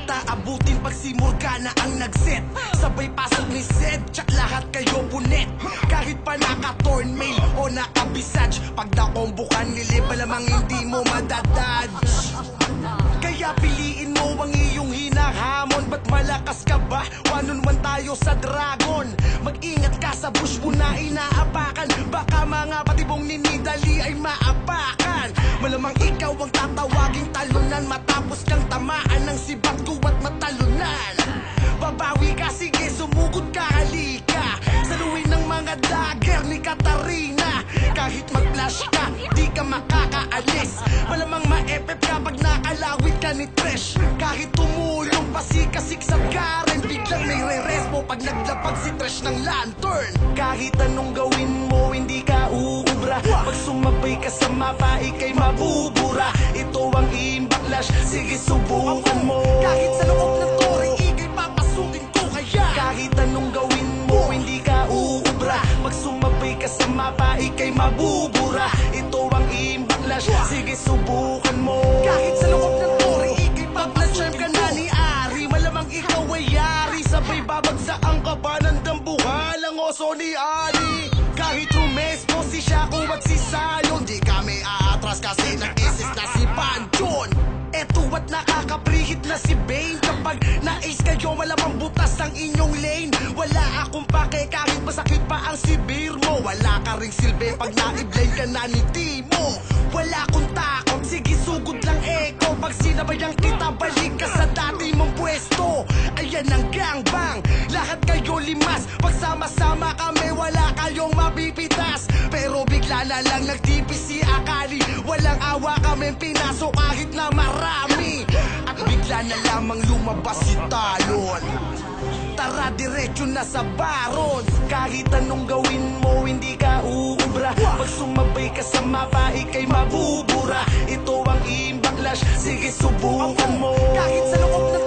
At aabutin pag si Morgana ang nagset. Sabay pasok ni Zed, tsak lahat kayo punet. Kahit pa naka-torn mail o naka-visage, pag nakombukan nilib, malamang hindi mo madadadge. Kaya piliin mo ang iyong hinahamon. Ba't malakas ka ba? One on one tayo sa dragon. Mag-ingat ka sa bush mo na inaapakan. Baka mga patibong ninidali ay maapakan. Malamang ikaw ang tatawaging talunan matapos kang tamaan ng sibangko at matalunan. Babawi ka, sige sumugod ka, halika. Saluhin ng mga dagger ni Katarina. Kahit mag-flash ka, di ka makakaalis. Malamang ma-FF ka pag nakalawit ka ni Trish. Kahit tumulong pa si kasiksag ka rin, biglang may re-rest mo pag naglapag si Trish ng lantern. Kahit anong gawin mo, hindi ka uubra. Pag sumabay ka sa mapa, ika'y mabubura. Ito ang imbaklas, sige subukan mo. Kahit sa loob ng tore, ika'y papasukin ko kaya. Kahit anong gawin mo, hindi ka uubra. Pag sumabay ka sa mapa, ika'y mabubura. Ito ang imbaklas, sige subukan mo. Kahit sa loob ng tore, ika'y papasukin ka na ni Ari. Malamang ikaw ay yari, sabay babagsaang ka ba ng dambuhal ang oso ni Ali. Kahit rumespo si Shaco at si Salon, di kami aatras kasi nag-isis na si Panchon. Eto at nakakaprihit na si Bane. Kapag na-ace kayo, malamang butas ang inyong lane. Wala akong pake kahit masakit pa ang sibir mo. Wala ka ring silbi pag na-i-blame ka na ni Timo. Wala akong takot, sige sugod lang echo. Pag sinabayang kita, balik ka sa dati mong pwesto. Ayan ang gangbang, lahat kayo limas. Pagsama-sama kami, wala kayong mapipitas. Pero bigla na lang nagtipi si Akali. Walang awa kami pinasok kahit na marami. At bigla na lamang lumabas si Talon. Tara diretso na sa Baron. Kahit anong gawin mo, hindi ka uubra. Pag sumabay ka sa mapa, ika'y mabubura. Ito ang imbaklas, sige subukan mo. Kahit sa loob ng